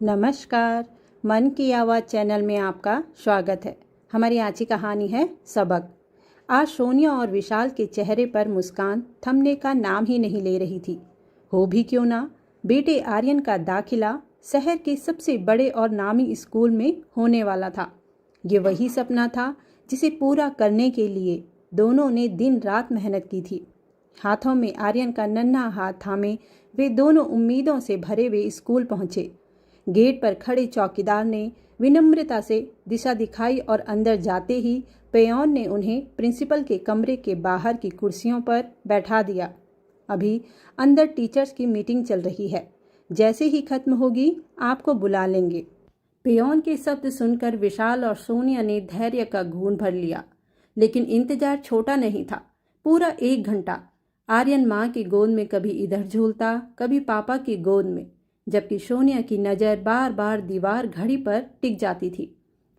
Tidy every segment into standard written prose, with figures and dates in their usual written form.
नमस्कार। मन की आवाज़ चैनल में आपका स्वागत है। हमारी आज की कहानी है सबक। आज सोनिया और विशाल के चेहरे पर मुस्कान थमने का नाम ही नहीं ले रही थी। हो भी क्यों ना, बेटे आर्यन का दाखिला शहर के सबसे बड़े और नामी स्कूल में होने वाला था। ये वही सपना था जिसे पूरा करने के लिए दोनों ने दिन रात मेहनत की थी। हाथों में आर्यन का नन्हा हाथ थामे वे दोनों उम्मीदों से भरे हुए स्कूल पहुंचे। गेट पर खड़े चौकीदार ने विनम्रता से दिशा दिखाई और अंदर जाते ही पेयोन ने उन्हें प्रिंसिपल के कमरे के बाहर की कुर्सियों पर बैठा दिया। अभी अंदर टीचर्स की मीटिंग चल रही है, जैसे ही खत्म होगी आपको बुला लेंगे। पेयोन के शब्द सुनकर विशाल और सोनिया ने धैर्य का घूंट भर लिया, लेकिन इंतजार छोटा नहीं था। पूरा 1 घंटा आर्यन माँ की गोद में कभी इधर झूलता, कभी पापा की गोद में, जबकि सोनिया की नज़र बार बार दीवार घड़ी पर टिक जाती थी।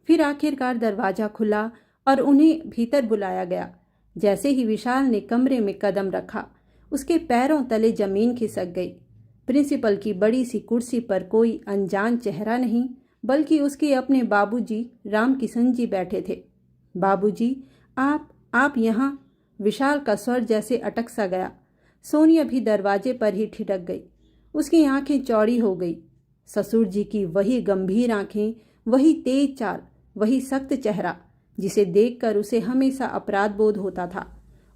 फिर आखिरकार दरवाज़ा खुला और उन्हें भीतर बुलाया गया। जैसे ही विशाल ने कमरे में कदम रखा, उसके पैरों तले जमीन खिसक गई। प्रिंसिपल की बड़ी सी कुर्सी पर कोई अनजान चेहरा नहीं, बल्कि उसके अपने बाबूजी राम किशन जी बैठे थे। बाबूजी, आप यहाँ? विशाल का स्वर जैसे अटक सा गया। सोनिया भी दरवाजे पर ही ठिठक गई। उसकी आंखें चौड़ी हो गई। ससुर जी की वही गंभीर आंखें, वही तेज चाल, वही सख्त चेहरा, जिसे देखकर उसे हमेशा अपराध बोध होता था।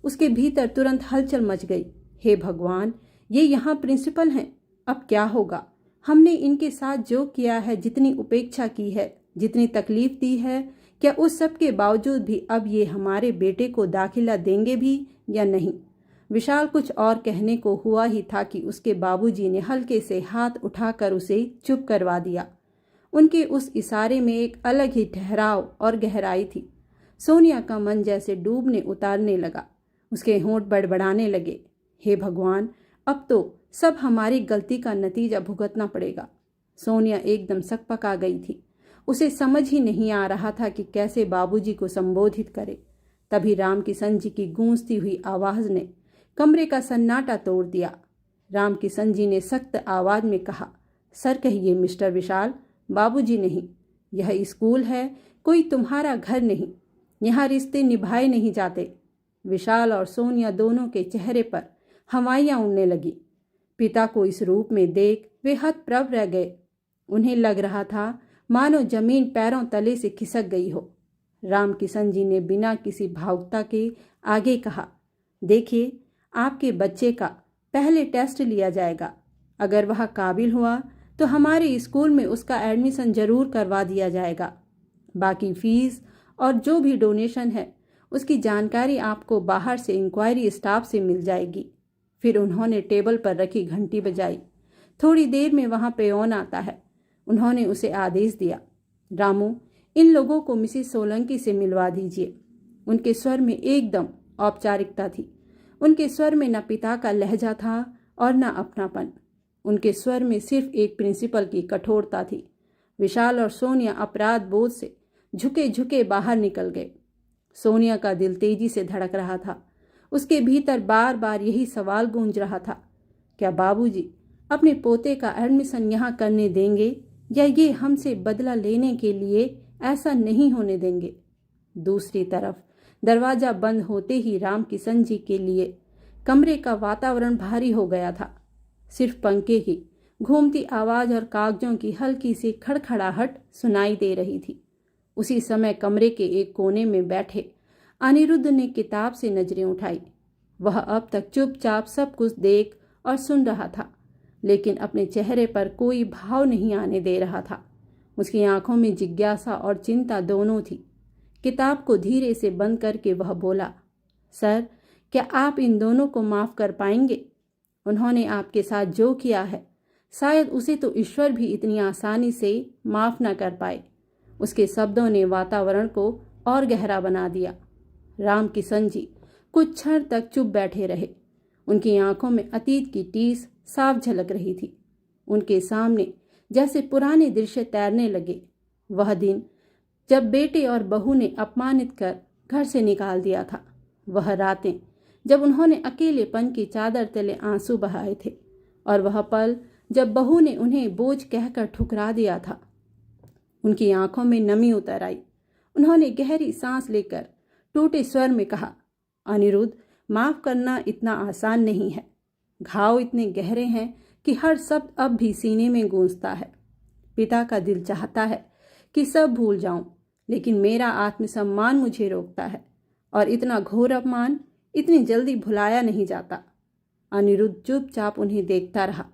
उसके भीतर तुरंत हलचल मच गई। हे भगवान, ये यहाँ प्रिंसिपल हैं। अब क्या होगा? हमने इनके साथ जो किया है, जितनी उपेक्षा की है, जितनी तकलीफ दी है, क्या उस सब के बावजूद भी अब ये हमारे बेटे को दाखिला देंगे भी या नहीं? विशाल कुछ और कहने को हुआ ही था कि उसके बाबूजी ने हल्के से हाथ उठाकर उसे चुप करवा दिया। उनके उस इशारे में एक अलग ही ठहराव और गहराई थी। सोनिया का मन जैसे डूबने उतारने लगा। उसके होंठ बड़बड़ाने लगे। हे भगवान, अब तो सब हमारी गलती का नतीजा भुगतना पड़ेगा। सोनिया एकदम सकपका गई थी। उसे समझ ही नहीं आ रहा था कि कैसे बाबूजी को संबोधित करे। तभी राम किशन जी की गूंजती हुई आवाज़ ने कमरे का सन्नाटा तोड़ दिया। राम किशन जी ने सख्त आवाज़ में कहा, सर कहिए मिस्टर विशाल। बाबूजी नहीं, यह स्कूल है, कोई तुम्हारा घर नहीं। यहाँ रिश्ते निभाए नहीं जाते। विशाल और सोनिया दोनों के चेहरे पर हवाइयाँ उड़ने लगी। पिता को इस रूप में देख वे हतप्रभ रह गए। उन्हें लग रहा था मानो जमीन पैरों तले से खिसक गई हो। राम किशन जी ने बिना किसी भावुकता के आगे कहा, देखिए, आपके बच्चे का पहले टेस्ट लिया जाएगा। अगर वह काबिल हुआ तो हमारे स्कूल में उसका एडमिशन जरूर करवा दिया जाएगा। बाकी फीस और जो भी डोनेशन है, उसकी जानकारी आपको बाहर से इंक्वायरी स्टाफ से मिल जाएगी। फिर उन्होंने टेबल पर रखी घंटी बजाई। थोड़ी देर में वहाँ पेयोन आता है। उन्होंने उसे आदेश दिया, रामू, इन लोगों को मिसिस सोलंकी से मिलवा दीजिए। उनके स्वर में एकदम औपचारिकता थी। उनके स्वर में न पिता का लहजा था और न अपनापन। उनके स्वर में सिर्फ एक प्रिंसिपल की कठोरता थी। विशाल और सोनिया अपराध बोध से झुके झुके बाहर निकल गए। सोनिया का दिल तेजी से धड़क रहा था। उसके भीतर बार बार यही सवाल गूंज रहा था, क्या बाबूजी अपने पोते का एडमिशन यहाँ करने देंगे या ये हमसे बदला लेने के लिए ऐसा नहीं होने देंगे? दूसरी तरफ दरवाज़ा बंद होते ही राम किशन जी के लिए कमरे का वातावरण भारी हो गया था। सिर्फ पंखे की घूमती आवाज़ और कागजों की हल्की सी खड़खड़ाहट सुनाई दे रही थी। उसी समय कमरे के एक कोने में बैठे अनिरुद्ध ने किताब से नजरें उठाई। वह अब तक चुपचाप सब कुछ देख और सुन रहा था, लेकिन अपने चेहरे पर कोई भाव नहीं आने दे रहा था। उसकी आंखों में जिज्ञासा और चिंता दोनों थी। किताब को धीरे से बंद करके वह बोला, सर, क्या आप इन दोनों को माफ़ कर पाएंगे? उन्होंने आपके साथ जो किया है, शायद उसे तो ईश्वर भी इतनी आसानी से माफ़ न कर पाए। उसके शब्दों ने वातावरण को और गहरा बना दिया। राम किशन जी कुछ क्षण तक चुप बैठे रहे। उनकी आंखों में अतीत की टीस साफ झलक रही थी। उनके सामने जैसे पुराने दृश्य तैरने लगे। वह दिन जब बेटे और बहू ने अपमानित कर घर से निकाल दिया था। वह रातें जब उन्होंने अकेलेपन की चादर तले आंसू बहाए थे। और वह पल जब बहू ने उन्हें बोझ कहकर ठुकरा दिया था। उनकी आंखों में नमी उतर आई। उन्होंने गहरी सांस लेकर टूटे स्वर में कहा, अनिरुद्ध, माफ करना इतना आसान नहीं है। घाव इतने गहरे हैं कि हर शब्द अब भी सीने में गूंजता है। पिता का दिल चाहता है कि सब भूल जाऊं, लेकिन मेरा आत्मसम्मान मुझे रोकता है, और इतना घोर अपमान इतनी जल्दी भुलाया नहीं जाता। अनिरुद्ध चुपचाप उन्हें देखता रहा।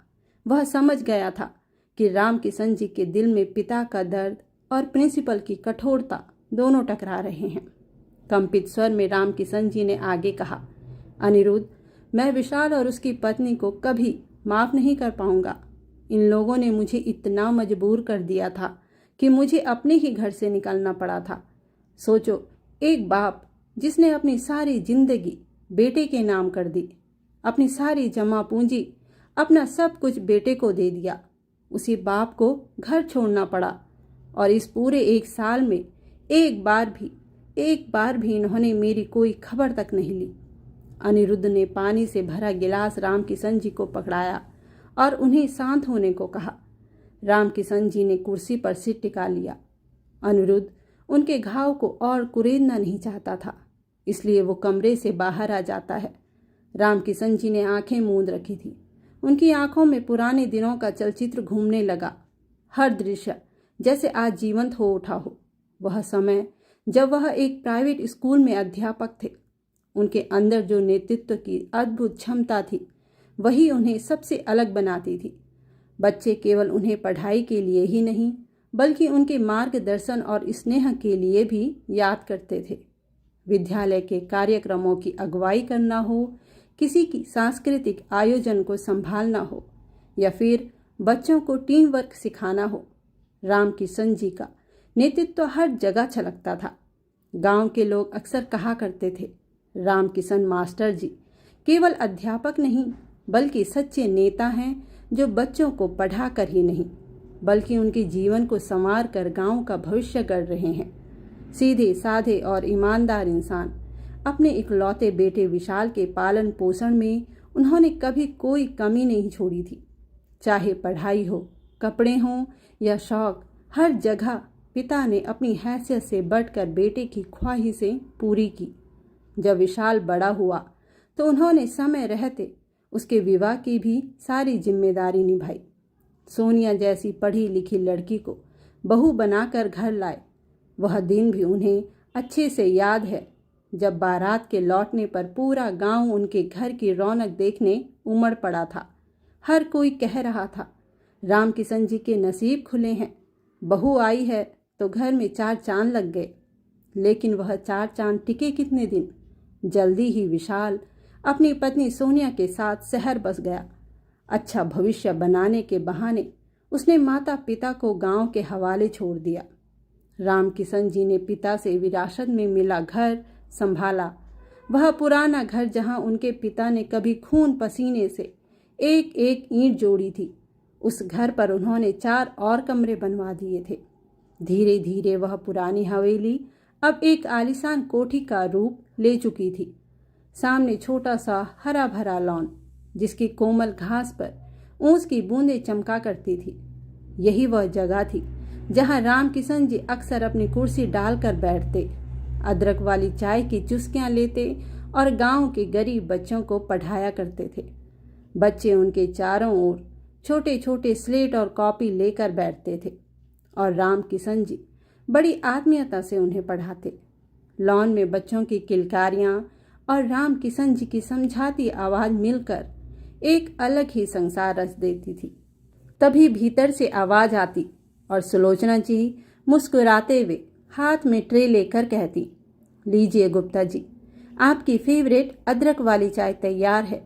वह समझ गया था कि रामकिशन जी के दिल में पिता का दर्द और प्रिंसिपल की कठोरता दोनों टकरा रहे हैं। कंपित स्वर में रामकिशन जी ने आगे कहा, अनिरुद्ध, मैं विशाल और उसकी पत्नी को कभी माफ नहीं कर पाऊंगा। इन लोगों ने मुझे इतना मजबूर कर दिया था कि मुझे अपने ही घर से निकलना पड़ा था। सोचो, एक बाप जिसने अपनी सारी जिंदगी बेटे के नाम कर दी, अपनी सारी जमा पूंजी, अपना सब कुछ बेटे को दे दिया, उसी बाप को घर छोड़ना पड़ा। और इस पूरे 1 साल में एक बार भी इन्होंने मेरी कोई खबर तक नहीं ली। अनिरुद्ध ने पानी से भरा गिलास रामकिशन जी को पकड़ाया और उन्हें शांत होने को कहा। रामकिशन जी ने कुर्सी पर सिर टिका लिया। अनिरुद्ध उनके घाव को और कुरेदना नहीं चाहता था, इसलिए वो कमरे से बाहर आ जाता है। रामकिशन जी ने आंखें मूंद रखी थी। उनकी आंखों में पुराने दिनों का चलचित्र घूमने लगा। हर दृश्य जैसे आज जीवंत हो उठा हो। वह समय जब वह एक प्राइवेट स्कूल में अध्यापक थे। उनके अंदर जो नेतृत्व की अद्भुत क्षमता थी, वही उन्हें सबसे अलग बनाती थी। बच्चे केवल उन्हें पढ़ाई के लिए ही नहीं, बल्कि उनके मार्गदर्शन और स्नेह के लिए भी याद करते थे। विद्यालय के कार्यक्रमों की अगुवाई करना हो, किसी की सांस्कृतिक आयोजन को संभालना हो, या फिर बच्चों को टीम वर्क सिखाना हो, रामकिशन जी का नेतृत्व हर जगह छलकता था। गांव के लोग अक्सर कहा करते थे, रामकिशन मास्टर जी केवल अध्यापक नहीं, बल्कि सच्चे नेता हैं, जो बच्चों को पढ़ा कर ही नहीं, बल्कि उनके जीवन को संवार कर गांव का भविष्य गढ़ रहे हैं। सीधे साधे और ईमानदार इंसान। अपने इकलौते बेटे विशाल के पालन पोषण में उन्होंने कभी कोई कमी नहीं छोड़ी थी। चाहे पढ़ाई हो, कपड़े हों या शौक, हर जगह पिता ने अपनी हैसियत से बढ़कर बेटे की ख्वाहिशें पूरी की। जब विशाल बड़ा हुआ तो उन्होंने समय रहते उसके विवाह की भी सारी जिम्मेदारी निभाई। सोनिया जैसी पढ़ी लिखी लड़की को बहू बनाकर घर लाए। वह दिन भी उन्हें अच्छे से याद है, जब बारात के लौटने पर पूरा गांव उनके घर की रौनक देखने उमड़ पड़ा था। हर कोई कह रहा था, रामकिशन जी के नसीब खुले हैं, बहू आई है तो घर में 4 चांद लग गए। लेकिन वह 4 चांद टिके कितने दिन। जल्दी ही विशाल अपनी पत्नी सोनिया के साथ शहर बस गया। अच्छा भविष्य बनाने के बहाने उसने माता पिता को गांव के हवाले छोड़ दिया। रामकिशन जी ने पिता से विरासत में मिला घर संभाला। वह पुराना घर जहां उनके पिता ने कभी खून पसीने से एक एक ईंट जोड़ी थी, उस घर पर उन्होंने 4 और कमरे बनवा दिए थे। धीरे धीरे वह पुरानी हवेली अब एक आलीशान कोठी का रूप ले चुकी थी। सामने छोटा सा हरा भरा लॉन, जिसकी कोमल घास पर ओस की बूंदें चमका करती थी। यही वह जगह थी जहां रामकिशन जी अक्सर अपनी कुर्सी डालकर बैठते, अदरक वाली चाय की चुस्कियां लेते और गांव के गरीब बच्चों को पढ़ाया करते थे। बच्चे उनके चारों ओर छोटे छोटे स्लेट और कॉपी लेकर बैठते थे और रामकिशन जी बड़ी आत्मीयता से उन्हें पढ़ाते। लॉन में बच्चों की किलकारियां और रामकिशन जी की समझाती आवाज मिलकर एक अलग ही संसार रच देती थी। तभी भीतर से आवाज आती और सुलोचना जी मुस्कुराते हुए हाथ में ट्रे लेकर कहती, लीजिए गुप्ता जी, आपकी फेवरेट अदरक वाली चाय तैयार है।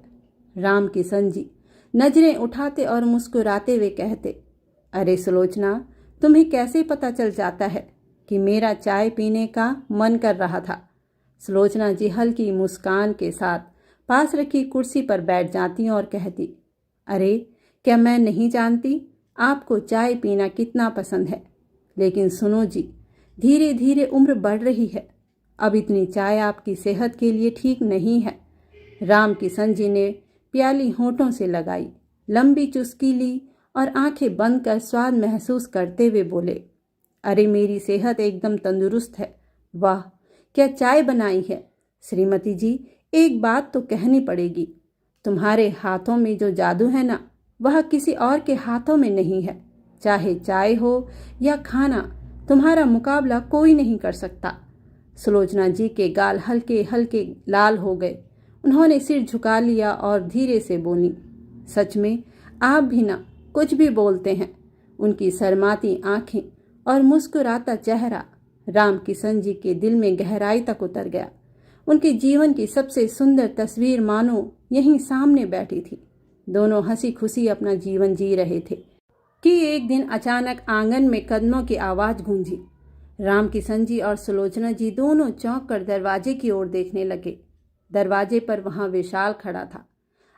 रामकिशन जी नजरें उठाते और मुस्कुराते हुए कहते, अरे सुलोचना, तुम्हें कैसे पता चल जाता है कि मेरा चाय पीने का मन कर रहा था। सुलोचना जी हल्की मुस्कान के साथ पास रखी कुर्सी पर बैठ जाती और कहती, अरे क्या मैं नहीं जानती आपको चाय पीना कितना पसंद है। लेकिन सुनो जी, धीरे धीरे उम्र बढ़ रही है, अब इतनी चाय आपकी सेहत के लिए ठीक नहीं है। रामकिशन जी ने प्याली होठों से लगाई, लंबी चुस्की ली और आंखें बंद कर स्वाद महसूस करते हुए बोले, अरे मेरी सेहत एकदम तंदुरुस्त है। वाह, क्या चाय बनाई है। श्रीमती जी, एक बात तो कहनी पड़ेगी, तुम्हारे हाथों में जो जादू है ना, वह किसी और के हाथों में नहीं है। चाहे चाय हो या खाना, तुम्हारा मुकाबला कोई नहीं कर सकता। सुलोचना जी के गाल हल्के हल्के लाल हो गए। उन्होंने सिर झुका लिया और धीरे से बोली, सच में आप भी ना कुछ भी बोलते हैं। उनकी शर्माती आंखें और मुस्कुराता चेहरा रामकिशन जी के दिल में गहराई तक उतर गया। उनके जीवन की सबसे सुंदर तस्वीर मानो यहीं सामने बैठी थी। दोनों हंसी खुशी अपना जीवन जी रहे थे कि एक दिन अचानक आंगन में कदमों की आवाज गूंजी। रामकिशन जी और सुलोचना जी दोनों चौंक कर दरवाजे की ओर देखने लगे। दरवाजे पर वहां विशाल खड़ा था।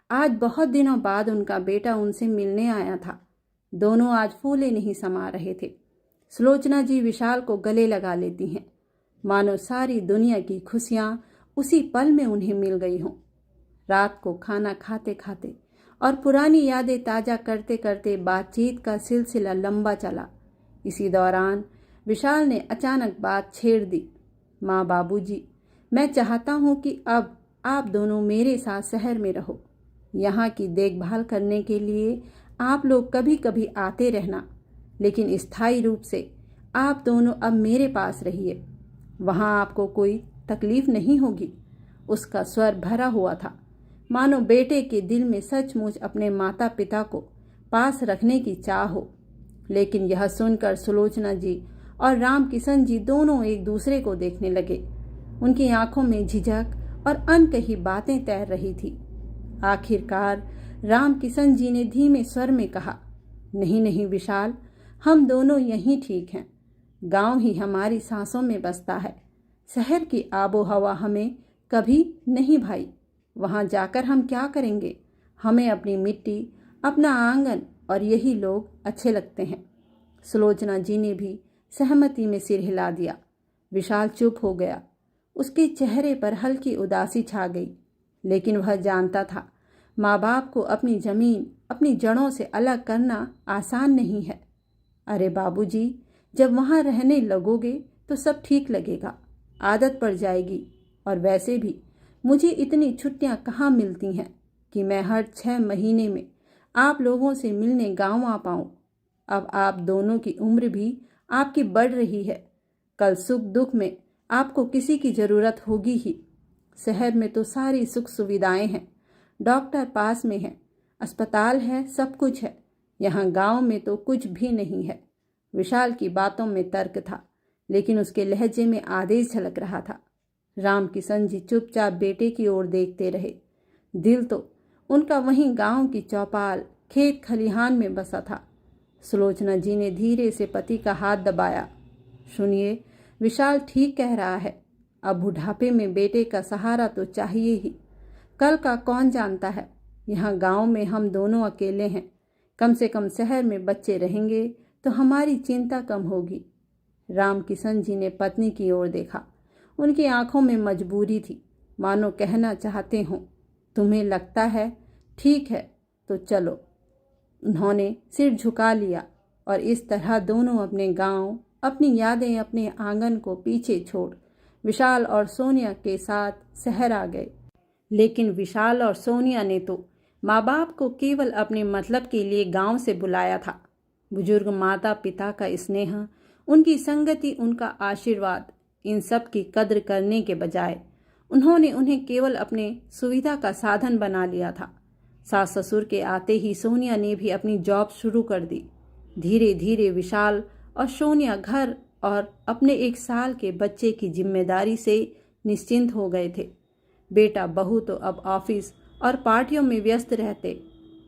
आज बहुत दिनों बाद उनका बेटा उनसे मिलने आया था। दोनों आज फूले नहीं समा रहे थे। सुलोचना जी विशाल को गले लगा लेती हैं, मानो सारी दुनिया की खुशियां उसी पल में उन्हें मिल गई हों। रात को खाना खाते खाते और पुरानी यादें ताज़ा करते करते बातचीत का सिलसिला लंबा चला। इसी दौरान विशाल ने अचानक बात छेड़ दी, माँ बाबूजी, मैं चाहता हूँ कि अब आप दोनों मेरे साथ शहर में रहो। यहाँ की देखभाल करने के लिए आप लोग कभी कभी आते रहना, लेकिन स्थायी रूप से आप दोनों अब मेरे पास रहिए। वहाँ आपको कोई तकलीफ नहीं होगी। उसका स्वर भरा हुआ था, मानो बेटे के दिल में सचमुच अपने माता पिता को पास रखने की चाह हो। लेकिन यह सुनकर सुलोचना जी और रामकिशन जी दोनों एक दूसरे को देखने लगे। उनकी आंखों में झिझक और अनकही बातें तैर रही थी। आखिरकार रामकिशन जी ने धीमे स्वर में कहा, नहीं नहीं विशाल, हम दोनों यहीं ठीक हैं। गांव ही हमारी सांसों में बसता है। शहर की आबो हवा हमें कभी नहीं भाई। वहां जाकर हम क्या करेंगे? हमें अपनी मिट्टी, अपना आंगन और यही लोग अच्छे लगते हैं। सुलोचना जी ने भी सहमति में सिर हिला दिया। विशाल चुप हो गया। उसके चेहरे पर हल्की उदासी छा गई, लेकिन वह जानता था माँ बाप को अपनी जमीन, अपनी जड़ों से अलग करना आसान नहीं है। अरे बाबूजी, जब वहाँ रहने लगोगे तो सब ठीक लगेगा, आदत पड़ जाएगी। और वैसे भी मुझे इतनी छुट्टियाँ कहाँ मिलती हैं कि मैं हर 6 महीने में आप लोगों से मिलने गांव आ पाऊँ। अब आप दोनों की उम्र भी आपकी बढ़ रही है। कल सुख दुख में आपको किसी की ज़रूरत होगी ही। शहर में तो सारी सुख सुविधाएं हैं, डॉक्टर पास में है, अस्पताल है, सब कुछ है। यहाँ गांव में तो कुछ भी नहीं है। विशाल की बातों में तर्क था, लेकिन उसके लहजे में आदेश झलक रहा था। रामकिशन जी चुपचाप बेटे की ओर देखते रहे। दिल तो उनका वहीं गांव की चौपाल, खेत खलिहान में बसा था। सुलोचना जी ने धीरे से पति का हाथ दबाया। सुनिए, विशाल ठीक कह रहा है। अब बुढ़ापे में बेटे का सहारा तो चाहिए ही। कल का कौन जानता है, यहाँ गांव में हम दोनों अकेले हैं। कम से कम शहर में बच्चे रहेंगे तो हमारी चिंता कम होगी। रामकिशन जी ने पत्नी की ओर देखा। उनकी आंखों में मजबूरी थी, मानो कहना चाहते हों, तुम्हें लगता है ठीक है तो चलो। उन्होंने सिर झुका लिया और इस तरह दोनों अपने गांव, अपनी यादें, अपने आंगन को पीछे छोड़ विशाल और सोनिया के साथ शहर आ गए। लेकिन विशाल और सोनिया ने तो माँ बाप को केवल अपने मतलब के लिए गांव से बुलाया था। बुजुर्ग माता पिता का स्नेह, उनकी संगति, उनका आशीर्वाद, इन सब की कद्र करने के बजाय उन्होंने उन्हें केवल अपने सुविधा का साधन बना लिया था। सास ससुर के आते ही सोनिया ने भी अपनी जॉब शुरू कर दी। धीरे धीरे विशाल और सोनिया घर और अपने 1 साल के बच्चे की जिम्मेदारी से निश्चिंत हो गए थे। बेटा बहू तो अब ऑफिस और पार्टियों में व्यस्त रहते।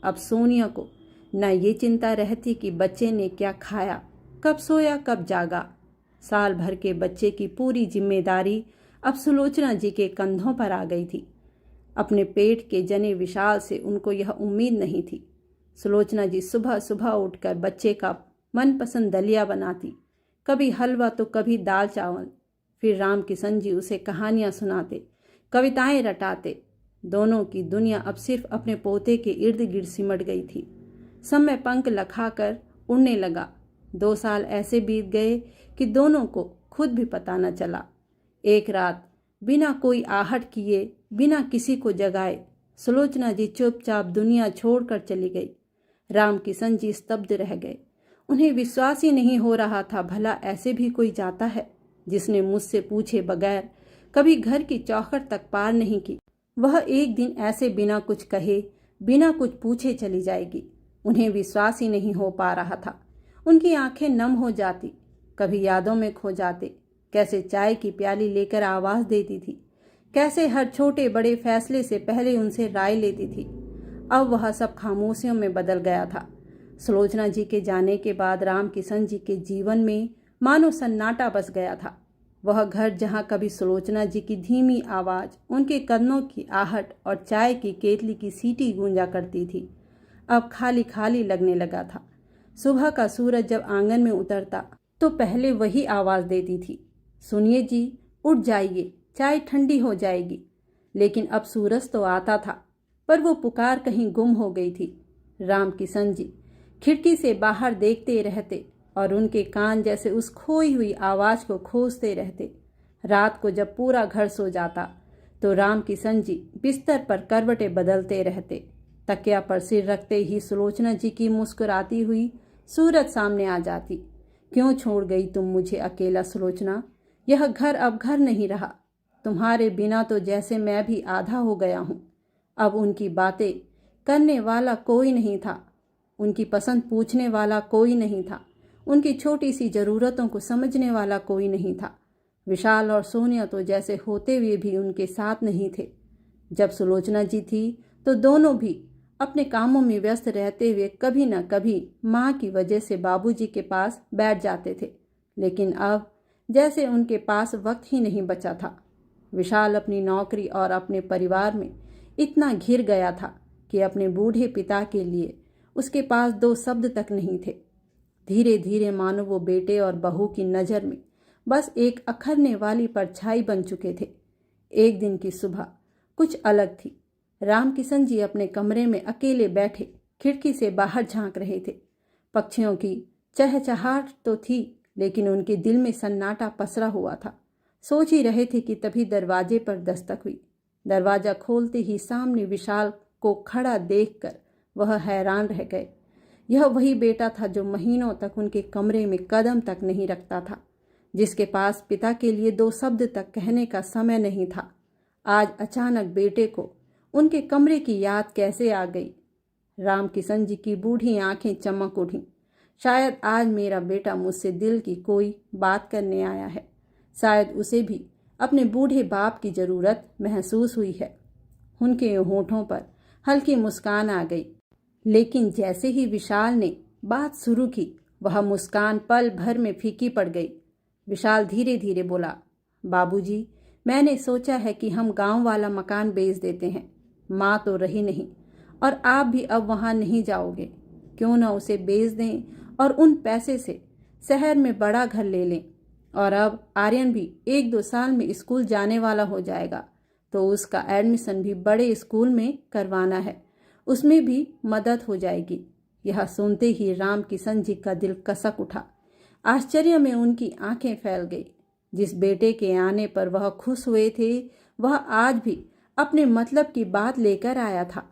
अब सोनिया को न ये चिंता रहती कि बच्चे ने क्या खाया, कब सोया, कब जागा। साल भर के बच्चे की पूरी जिम्मेदारी अब सुलोचना जी के कंधों पर आ गई थी। अपने पेट के जने विशाल से उनको यह उम्मीद नहीं थी। सुलोचना जी सुबह सुबह उठकर बच्चे का मनपसंद दलिया बनाती, कभी हलवा तो कभी दाल चावल। फिर रामकिशन जी उसे कहानियाँ सुनाते, कविताएं रटाते। दोनों की दुनिया अब सिर्फ अपने पोते के इर्द गिर्द सिमट गई थी। समय पंख लखाकर उड़ने लगा। 2 साल ऐसे बीत गए कि दोनों को खुद भी पता न चला। एक रात बिना कोई आहट किए, बिना किसी को जगाए, सुलोचना जी चुपचाप दुनिया छोड़कर चली गई। राम किशन जी स्तब्ध रह गए। उन्हें विश्वास ही नहीं हो रहा था, भला ऐसे भी कोई जाता है जिसने मुझसे पूछे बगैर कभी घर की चौखट तक पार नहीं की। वह एक दिन ऐसे बिना कुछ कहे, बिना कुछ पूछे चली जाएगी। उन्हें विश्वास ही नहीं हो पा रहा था। उनकी आंखें नम हो जाती, कभी यादों में खो जाते। कैसे चाय की प्याली लेकर आवाज देती थी, कैसे हर छोटे बड़े फैसले से पहले उनसे राय लेती थी। अब वह सब खामोशियों में बदल गया था। सुलोचना जी के जाने के बाद राम किशन जी के जीवन में मानो सन्नाटा बस गया था। वह घर जहाँ कभी सुलोचना जी की धीमी आवाज़, उनके कदमों की आहट और चाय की केतली की सीटी गूंजा करती थी, अब खाली खाली लगने लगा था। सुबह का सूरज जब आंगन में उतरता तो पहले वही आवाज़ देती थी, सुनिए जी, उठ जाइए, चाय ठंडी हो जाएगी। लेकिन अब सूरज तो आता था, पर वो पुकार कहीं गुम हो गई थी। राम किशन जी खिड़की से बाहर देखते रहते और उनके कान जैसे उस खोई हुई आवाज़ को खोजते रहते। रात को जब पूरा घर सो जाता तो राम किशन जी बिस्तर पर करवटें बदलते रहते। तकिया पर सिर रखते ही सुलोचना जी की मुस्कुराती हुई सूरत सामने आ जाती। क्यों छोड़ गई तुम मुझे अकेला सुलोचना? यह घर अब घर नहीं रहा। तुम्हारे बिना तो जैसे मैं भी आधा हो गया हूँ। अब उनकी बातें करने वाला कोई नहीं था, उनकी पसंद पूछने वाला कोई नहीं था, उनकी छोटी सी ज़रूरतों को समझने वाला कोई नहीं था। विशाल और सोनिया तो जैसे होते हुए भी उनके साथ नहीं थे। जब सुलोचना जी थी तो दोनों भी अपने कामों में व्यस्त रहते हुए कभी न कभी माँ की वजह से बाबूजी के पास बैठ जाते थे। लेकिन अब जैसे उनके पास वक्त ही नहीं बचा था। विशाल अपनी नौकरी और अपने परिवार में इतना घिर गया था कि अपने बूढ़े पिता के लिए उसके पास 2 शब्द तक नहीं थे। धीरे धीरे मानो वो बेटे और बहू की नज़र में बस एक अखरने वाली परछाई बन चुके थे। एक दिन की सुबह कुछ अलग थी। राम किशन जी अपने कमरे में अकेले बैठे खिड़की से बाहर झांक रहे थे। पक्षियों की चहचहाहट तो थी, लेकिन उनके दिल में सन्नाटा पसरा हुआ था। सोच ही रहे थे कि तभी दरवाजे पर दस्तक हुई। दरवाज़ा खोलते ही सामने विशाल को खड़ा देखकर वह हैरान रह गए। यह वही बेटा था जो महीनों तक उनके कमरे में कदम तक नहीं रखता था, जिसके पास पिता के लिए 2 शब्द तक कहने का समय नहीं था। आज अचानक बेटे को उनके कमरे की याद कैसे आ गई? राम किशन जी की बूढ़ी आंखें चमक उठीं। शायद आज मेरा बेटा मुझसे दिल की कोई बात करने आया है। शायद उसे भी अपने बूढ़े बाप की ज़रूरत महसूस हुई है। उनके होठों पर हल्की मुस्कान आ गई, लेकिन जैसे ही विशाल ने बात शुरू की, वह मुस्कान पल भर में फीकी पड़ गई। विशाल धीरे धीरे बोला, बाबूजी, मैंने सोचा है कि हम गांव वाला मकान बेच देते हैं। माँ तो रही नहीं और आप भी अब वहाँ नहीं जाओगे। क्यों न उसे बेच दें और उन पैसे से शहर में बड़ा घर ले लें। और अब आर्यन भी 1-2 साल में स्कूल जाने वाला हो जाएगा, तो उसका एडमिशन भी बड़े स्कूल में करवाना है, उसमें भी मदद हो जाएगी। यह सुनते ही राम किशन जी का दिल कसक उठा। आश्चर्य में उनकी आंखें फैल गई। जिस बेटे के आने पर वह खुश हुए थे, वह आज भी अपने मतलब की बात लेकर आया था।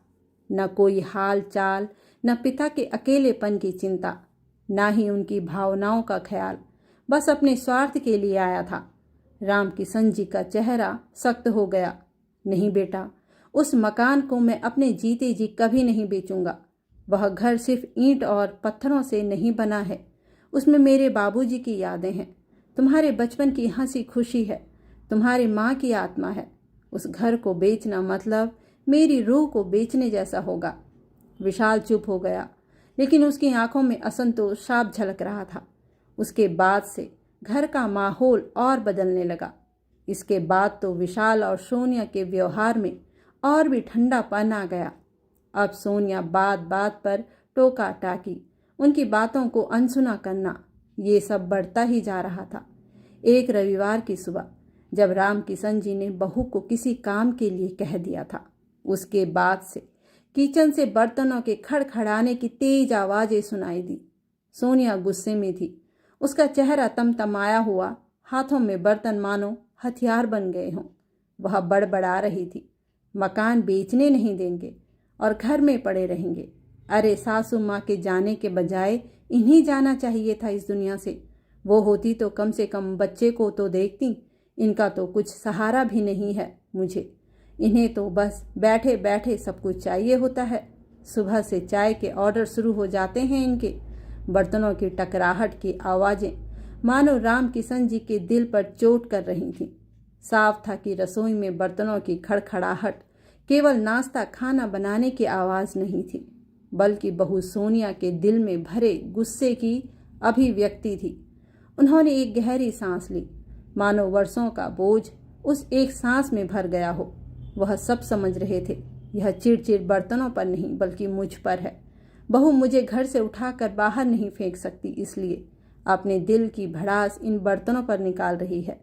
न कोई हाल चाल, न पिता के अकेलेपन की चिंता, न ही उनकी भावनाओं का ख्याल, बस अपने स्वार्थ के लिए आया था। राम किशन जी का चेहरा सख्त हो गया। नहीं बेटा, उस मकान को मैं अपने जीते जी कभी नहीं बेचूंगा। वह घर सिर्फ ईंट और पत्थरों से नहीं बना है, उसमें मेरे बाबूजी की यादें हैं, तुम्हारे बचपन की हंसी खुशी है, तुम्हारी माँ की आत्मा है। उस घर को बेचना मतलब मेरी रूह को बेचने जैसा होगा। विशाल चुप हो गया, लेकिन उसकी आंखों में असंतोष साफ झलक रहा था। उसके बाद से घर का माहौल और बदलने लगा। इसके बाद तो विशाल और सोनिया के व्यवहार में और भी ठंडापन आ गया। अब सोनिया बात बात पर टोका टाकी, उनकी बातों को अनसुना करना, ये सब बढ़ता ही जा रहा था। एक रविवार की सुबह जब राम किशन जी ने बहू को किसी काम के लिए कह दिया था, उसके बाद से किचन से बर्तनों के खड़खड़ाने की तेज आवाजें सुनाई दी। सोनिया गुस्से में थी। उसका चेहरा तमतमाया हुआ, हाथों में बर्तन मानो हथियार बन गए हों। वह बड़बड़ा रही थी, मकान बेचने नहीं देंगे और घर में पड़े रहेंगे। अरे सासू माँ के जाने के बजाय इन्हीं जाना चाहिए था इस दुनिया से। वो होती तो कम से कम बच्चे को तो देखती। इनका तो कुछ सहारा भी नहीं है मुझे। इन्हें तो बस बैठे बैठे सब कुछ चाहिए होता है। सुबह से चाय के ऑर्डर शुरू हो जाते हैं इनके। बर्तनों की टकराहट की आवाज़ें मानो राम किशन जी के दिल पर चोट कर रही थीं। साफ था कि रसोई में बर्तनों की खड़खड़ाहट केवल नाश्ता खाना बनाने की आवाज़ नहीं थी, बल्कि बहू सोनिया के दिल में भरे गुस्से की अभिव्यक्ति थी। उन्होंने एक गहरी सांस ली, मानो वर्षों का बोझ उस एक सांस में भर गया हो। वह सब समझ रहे थे, यह चिड़चिड़ बर्तनों पर नहीं बल्कि मुझ पर है। बहू मुझे घर से उठाकर बाहर नहीं फेंक सकती, इसलिए अपने दिल की भड़ास इन बर्तनों पर निकाल रही है।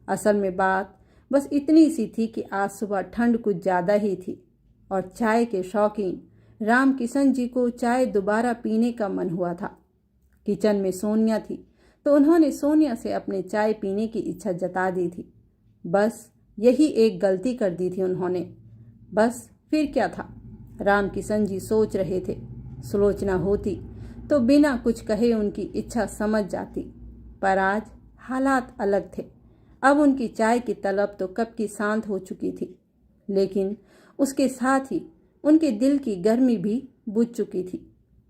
असल में बात बस इतनी सी थी कि आज सुबह ठंड कुछ ज़्यादा ही थी और चाय के शौकीन राम किशन जी को चाय दोबारा पीने का मन हुआ था। किचन में सोनिया थी तो उन्होंने सोनिया से अपने चाय पीने की इच्छा जता दी थी। बस यही एक गलती कर दी थी उन्होंने। बस फिर क्या था? राम किशन जी सोच रहे थे। सुलोचना होती तो बिना कुछ कहे उनकी इच्छा समझ जाती, पर आज हालात अलग थे। अब उनकी चाय की तलब तो कब की शांत हो चुकी थी, लेकिन उसके साथ ही उनके दिल की गर्मी भी बुझ चुकी थी।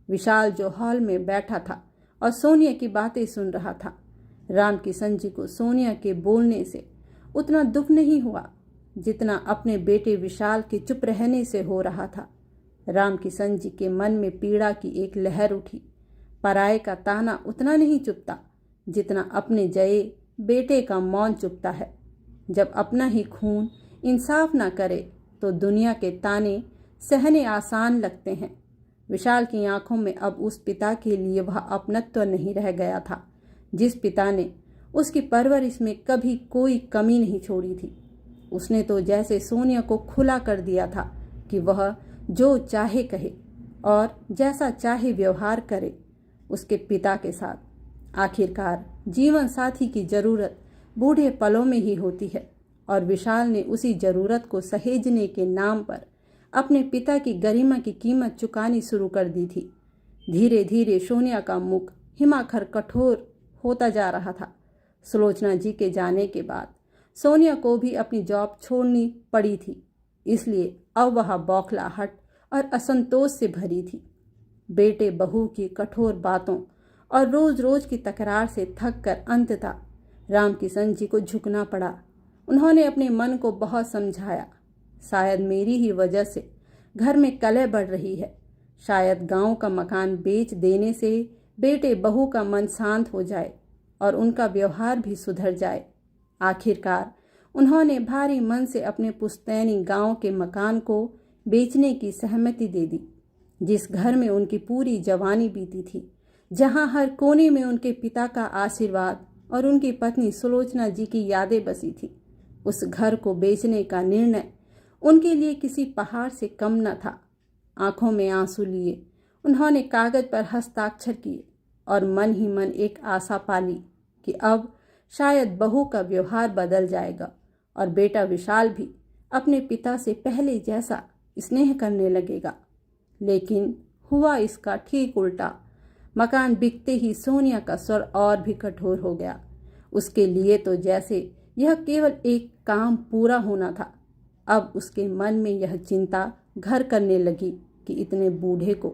विशाल जो हॉल में बैठा था और सोनिया की बातें सुन रहा था, राम किशन जी को सोनिया के बोलने से उतना दुख नहीं हुआ जितना अपने बेटे विशाल के चुप रहने से हो रहा था। राम किशन जी के मन में पीड़ा की एक लहर उठी। पराये का ताना उतना नहीं चुभता जितना अपने जये बेटे का मौन चुभता है। जब अपना ही खून इंसाफ ना करे तो दुनिया के ताने सहने आसान लगते हैं। विशाल की आंखों में अब उस पिता के लिए वह अपनत्व नहीं रह गया था जिस पिता ने उसकी परवरिश में कभी कोई कमी नहीं छोड़ी थी। उसने तो जैसे सोनिया को खुला कर दिया था कि वह जो चाहे कहे और जैसा चाहे व्यवहार करे उसके पिता के साथ। आखिरकार जीवन साथी की जरूरत बूढ़े पलों में ही होती है और विशाल ने उसी जरूरत को सहेजने के नाम पर अपने पिता की गरिमा की कीमत चुकानी शुरू कर दी थी। धीरे धीरे सोनिया का मुख हिमाखर कठोर होता जा रहा था। सुलोचना जी के जाने के बाद सोनिया को भी अपनी जॉब छोड़नी पड़ी थी, इसलिए अब वह बौखलाहट और असंतोष से भरी थी। बेटे बहू की कठोर बातों और रोज रोज की तकरार से थक कर अंततः राम किशन जी को झुकना पड़ा। उन्होंने अपने मन को बहुत समझाया। शायद मेरी ही वजह से घर में कलह बढ़ रही है। शायद गांव का मकान बेच देने से बेटे बहू का मन शांत हो जाए और उनका व्यवहार भी सुधर जाए। आखिरकार उन्होंने भारी मन से अपने पुश्तैनी गांव के मकान को बेचने की सहमति दे दी, जिस घर में उनकी पूरी जवानी बीती थी, जहां हर कोने में उनके पिता का आशीर्वाद और उनकी पत्नी सुलोचना जी की यादें बसी थी। उस घर को बेचने का निर्णय उनके लिए किसी पहाड़ से कम न था। आंखों में आंसू लिए उन्होंने कागज पर हस्ताक्षर किए और मन ही मन एक आशा पाली कि अब शायद बहू का व्यवहार बदल जाएगा और बेटा विशाल भी अपने पिता से पहले जैसा स्नेह करने लगेगा। लेकिन हुआ इसका ठीक उल्टा। मकान बिकते ही सोनिया का स्वर और भी कठोर हो गया। उसके लिए तो जैसे यह केवल एक काम पूरा होना था। अब उसके मन में यह चिंता घर करने लगी कि इतने बूढ़े को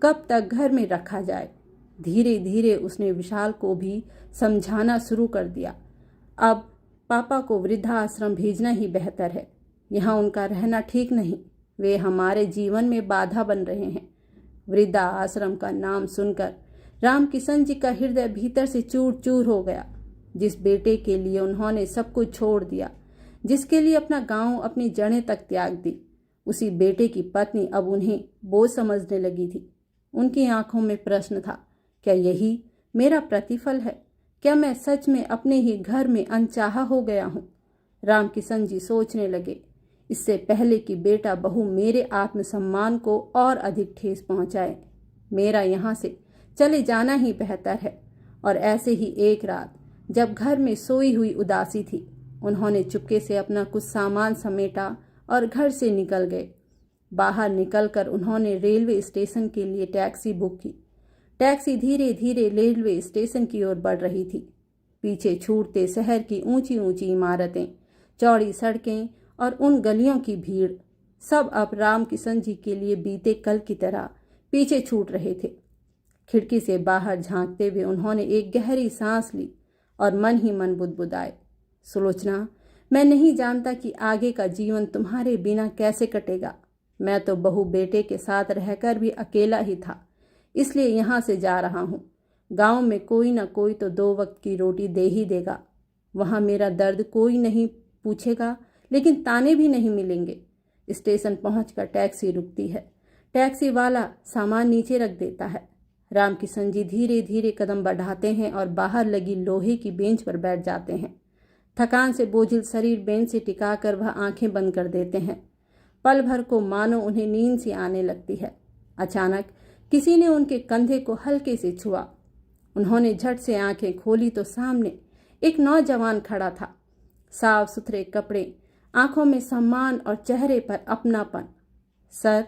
कब तक घर में रखा जाए। धीरे धीरे उसने विशाल को भी समझाना शुरू कर दिया। अब पापा को वृद्धाश्रम भेजना ही बेहतर है। यहाँ उनका रहना ठीक नहीं। वे हमारे जीवन में बाधा बन रहे हैं। वृद्धा आश्रम का नाम सुनकर राम किशन जी का हृदय भीतर से चूर चूर हो गया। जिस बेटे के लिए उन्होंने सब कुछ छोड़ दिया, जिसके लिए अपना गांव, अपनी जड़ें तक त्याग दी, उसी बेटे की पत्नी अब उन्हें बोझ समझने लगी थी। उनकी आंखों में प्रश्न था, क्या यही मेरा प्रतिफल है? क्या मैं सच में अपने ही घर में अनचाहा हो गया हूँ? राम किशन जी सोचने लगे। इससे पहले कि बेटा बहू मेरे आत्मसम्मान को और अधिक ठेस पहुंचाए। मेरा यहाँ से चले जाना ही बेहतर है। और ऐसे ही एक रात जब घर में सोई हुई उदासी थी, उन्होंने चुपके से अपना कुछ सामान समेटा और घर से निकल गए। बाहर निकलकर उन्होंने रेलवे स्टेशन के लिए टैक्सी बुक की। टैक्सी धीरे धीरे रेलवे स्टेशन की ओर बढ़ रही थी। पीछे छूटते शहर की ऊंची ऊंची इमारतें, चौड़ी सड़कें और उन गलियों की भीड़, सब अब राम किशन जी के लिए बीते कल की तरह पीछे छूट रहे थे। खिड़की से बाहर झांकते हुए उन्होंने एक गहरी सांस ली और मन ही मन बुदबुदाए, सुलोचना, मैं नहीं जानता कि आगे का जीवन तुम्हारे बिना कैसे कटेगा। मैं तो बहू बेटे के साथ रहकर भी अकेला ही था, इसलिए यहाँ से जा रहा हूँ। गांव में कोई ना कोई तो 2 वक्त की रोटी दे ही देगा। वहाँ मेरा दर्द कोई नहीं पूछेगा, लेकिन ताने भी नहीं मिलेंगे। स्टेशन पहुंचकर टैक्सी रुकती है। टैक्सी वाला सामान नीचे रख देता है। राम किशन जी धीरे धीरे कदम बढ़ाते हैं और बाहर लगी लोहे की बेंच पर बैठ जाते हैं। थकान से बोझिल शरीर बेंच से टिकाकर वह आंखें बंद कर देते हैं। पल भर को मानो उन्हें नींद सी आने लगती है। अचानक किसी ने उनके कंधे को हल्के से छुआ। उन्होंने झट से आंखें खोली तो सामने एक नौजवान खड़ा था। साफ सुथरे कपड़े, आंखों में सम्मान और चेहरे पर अपनापन। सर,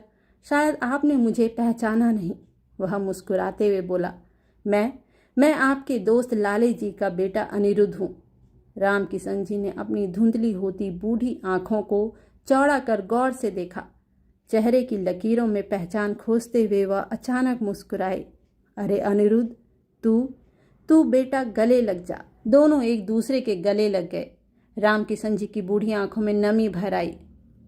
शायद आपने मुझे पहचाना नहीं, वह मुस्कुराते हुए बोला। मैं आपके दोस्त लाले जी का बेटा अनिरुद्ध हूँ। राम किशन जी ने अपनी धुंधली होती बूढ़ी आंखों को चौड़ा कर गौर से देखा। चेहरे की लकीरों में पहचान खोजते हुए वह अचानक मुस्कुराए। अरे अनिरुद्ध, तू बेटा, गले लग जा। दोनों एक दूसरे के गले लग गए। राम किशन जी की बूढ़ी आंखों में नमी भर आई।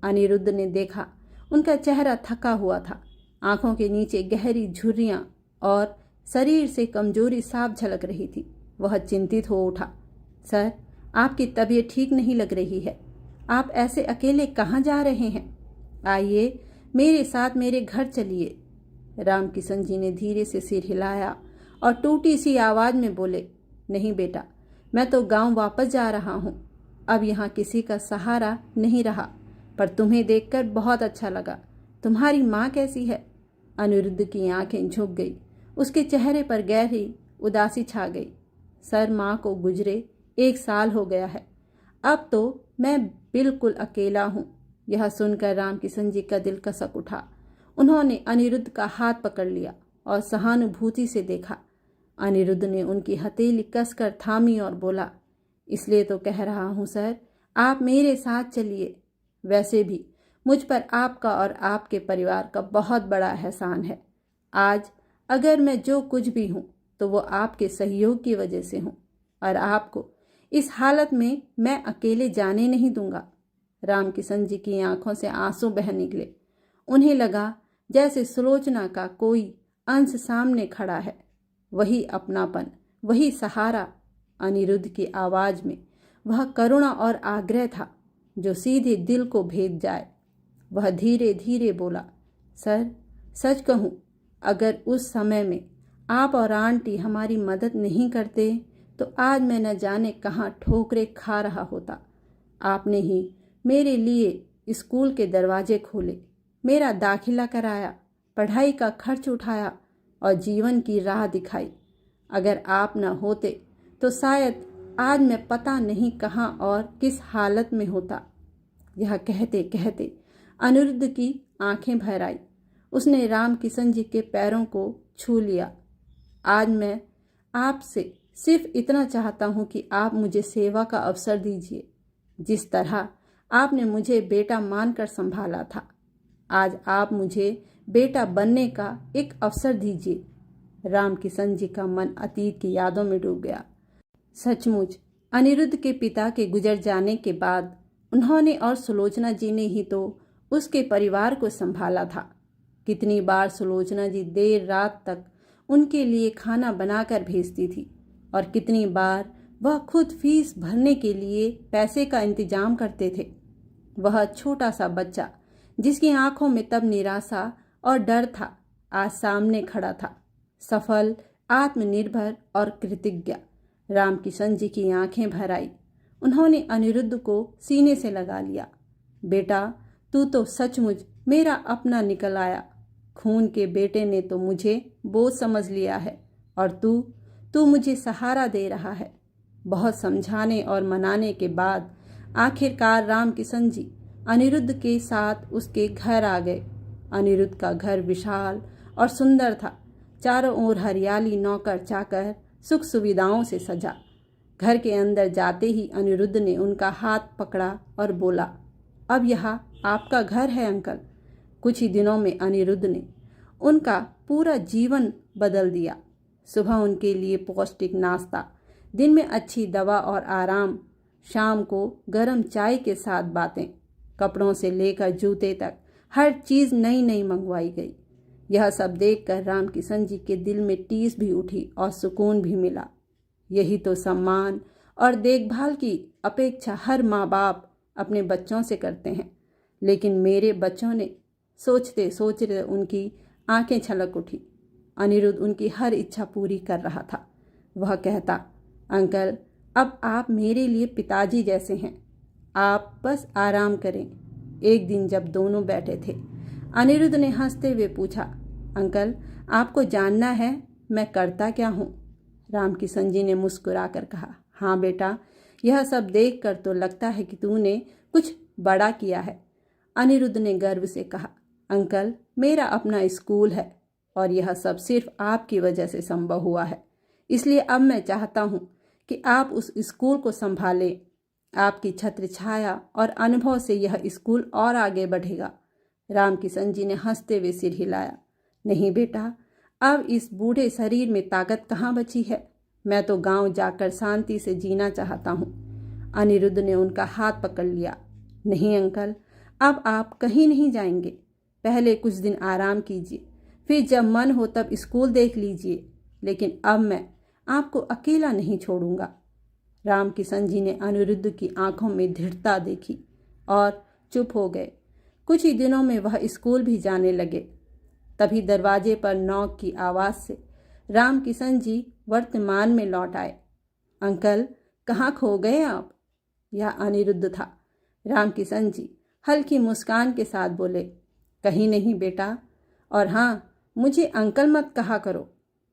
अनिरुद्ध ने देखा, उनका चेहरा थका हुआ था। आंखों के नीचे गहरी झुर्रियां और शरीर से कमजोरी साफ झलक रही थी। वह चिंतित हो उठा। सर, आपकी तबीयत ठीक नहीं लग रही है। आप ऐसे अकेले कहाँ जा रहे हैं? आइए, मेरे साथ मेरे घर चलिए। राम किशन जी ने धीरे से सिर हिलाया और टूटी सी आवाज में बोले, नहीं बेटा, मैं तो गांव वापस जा रहा हूँ। अब यहाँ किसी का सहारा नहीं रहा, पर तुम्हें देखकर बहुत अच्छा लगा। तुम्हारी माँ कैसी है? अनिरुद्ध की आंखें झुक गई। उसके चेहरे पर गहरी उदासी छा गई। सर, माँ को गुजरे 1 साल हो गया है। अब तो मैं बिल्कुल अकेला हूँ। यह सुनकर राम किशन जी का दिल कसक उठा। उन्होंने अनिरुद्ध का हाथ पकड़ लिया और सहानुभूति से देखा। अनिरुद्ध ने उनकी हथेली कसकर थामी और बोला, इसलिए तो कह रहा हूँ सर, आप मेरे साथ चलिए। वैसे भी मुझ पर आपका और आपके परिवार का बहुत बड़ा एहसान है। आज अगर मैं जो कुछ भी हूँ तो वो आपके सहयोग की वजह से हूँ, और आपको इस हालत में मैं अकेले जाने नहीं दूंगा। राम किशन जी की आंखों से आंसू बह निकले। उन्हें लगा जैसे सुलोचना का कोई अंश सामने खड़ा है। वही अपनापन, वही सहारा। अनिरुद्ध की आवाज में वह करुणा और आग्रह था जो सीधे दिल को भेद जाए। वह धीरे धीरे बोला, सर, सच कहूँ, अगर उस समय में आप और आंटी हमारी मदद नहीं करते तो आज मैं न जाने कहाँ ठोकरें खा रहा होता। आपने ही मेरे लिए स्कूल के दरवाजे खोले, मेरा दाखिला कराया, पढ़ाई का खर्च उठाया और जीवन की राह दिखाई। अगर आप न होते तो शायद आज मैं पता नहीं कहाँ और किस हालत में होता। यह कहते कहते अनिरुद्ध की आंखें भर आई। उसने राम किशन जी के पैरों को छू लिया। आज मैं आपसे सिर्फ इतना चाहता हूँ कि आप मुझे सेवा का अवसर दीजिए। जिस तरह आपने मुझे बेटा मानकर संभाला था, आज आप मुझे बेटा बनने का एक अवसर दीजिए। राम किशन जी का मन अतीत की यादों में डूब गया। सचमुच अनिरुद्ध के पिता के गुजर जाने के बाद उन्होंने और सुलोचना जी ने ही तो उसके परिवार को संभाला था। कितनी बार सुलोचना जी देर रात तक उनके लिए खाना बनाकर भेजती थी और कितनी बार वह खुद फीस भरने के लिए पैसे का इंतजाम करते थे। वह छोटा सा बच्चा जिसकी आंखों में तब निराशा और डर था, आज सामने खड़ा था, सफल, आत्मनिर्भर और कृतज्ञ। राम किशन जी की आंखें भर आई। उन्होंने अनिरुद्ध को सीने से लगा लिया। बेटा, तू तो सचमुच मेरा अपना निकल आया। खून के बेटे ने तो मुझे बोझ समझ लिया है और तू मुझे सहारा दे रहा है। बहुत समझाने और मनाने के बाद आखिरकार रामकिशन जी अनिरुद्ध के साथ उसके घर आ गए। अनिरुद्ध का घर विशाल और सुंदर था। चारों ओर हरियाली, नौकर चाकर, सुख सुविधाओं से सजा। घर के अंदर जाते ही अनिरुद्ध ने उनका हाथ पकड़ा और बोला, अब यहाँ आपका घर है अंकल। कुछ ही दिनों में अनिरुद्ध ने उनका पूरा जीवन बदल दिया। सुबह उनके लिए पौष्टिक नाश्ता, दिन में अच्छी दवा और आराम, शाम को गर्म चाय के साथ बातें। कपड़ों से लेकर जूते तक हर चीज़ नई नई मंगवाई गई। यह सब देखकर रामकिशन जी के दिल में टीस भी उठी और सुकून भी मिला। यही तो सम्मान और देखभाल की अपेक्षा हर माँ बाप अपने बच्चों से करते हैं। लेकिन मेरे बच्चों ने सोचते सोचते उनकी आंखें छलक उठी। अनिरुद्ध उनकी हर इच्छा पूरी कर रहा था। वह कहता, अंकल, अब आप मेरे लिए पिताजी जैसे हैं। आप बस आराम करें। एक दिन जब दोनों बैठे थे, अनिरुद्ध ने हंसते हुए पूछा, अंकल, आपको जानना है मैं करता क्या हूँ? रामकिशन जी ने मुस्कुराकर कहा, हाँ बेटा, यह सब देखकर तो लगता है कि तूने कुछ बड़ा किया है। अनिरुद्ध ने गर्व से कहा, अंकल, मेरा अपना स्कूल है और यह सब सिर्फ आपकी वजह से संभव हुआ है। इसलिए अब मैं चाहता हूँ कि आप उस स्कूल को संभालें। आपकी छत्र छाया और अनुभव से यह स्कूल और आगे बढ़ेगा। रामकिशन जी ने हंसते हुए सिर हिलाया, नहीं बेटा, अब इस बूढ़े शरीर में ताकत कहाँ बची है। मैं तो गांव जाकर शांति से जीना चाहता हूँ। अनिरुद्ध ने उनका हाथ पकड़ लिया, नहीं अंकल, अब आप कहीं नहीं जाएंगे। पहले कुछ दिन आराम कीजिए, फिर जब मन हो तब स्कूल देख लीजिए। लेकिन अब मैं आपको अकेला नहीं छोड़ूंगा। रामकिशन जी ने अनिरुद्ध की आंखों में दृढ़ता देखी और चुप हो गए। कुछ ही दिनों में वह स्कूल भी जाने लगे। तभी दरवाजे पर नॉक की आवाज़ से रामकिशन जी वर्तमान में लौट आए। अंकल, कहाँ खो गए आप? यह अनिरुद्ध था। रामकिशन जी हल्की मुस्कान के साथ बोले, कहीं नहीं बेटा, और हाँ, मुझे अंकल मत कहा करो।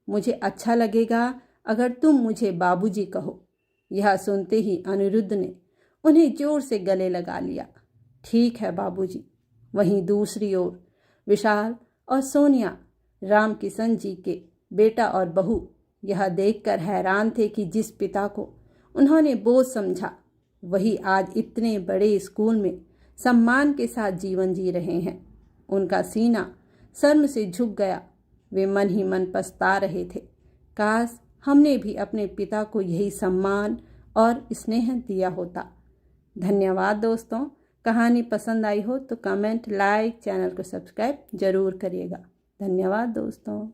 मुझे अच्छा लगेगा अगर तुम मुझे बाबूजी कहो। यह सुनते ही अनिरुद्ध ने उन्हें जोर से गले लगा लिया। ठीक है बाबूजी। वहीं दूसरी ओर विशाल और सोनिया, रामकिशन जी के बेटा और बहू, यह देखकर हैरान थे कि जिस पिता को उन्होंने बोझ समझा, वही आज इतने बड़े स्कूल में सम्मान के साथ जीवन जी रहे हैं। उनका सीना शर्म से झुक गया। वे मन ही मन पछता रहे थे, काश हमने भी अपने पिता को यही सम्मान और स्नेह दिया होता। धन्यवाद दोस्तों। कहानी पसंद आई हो तो कमेंट, लाइक, चैनल को सब्सक्राइब जरूर करिएगा। धन्यवाद दोस्तों।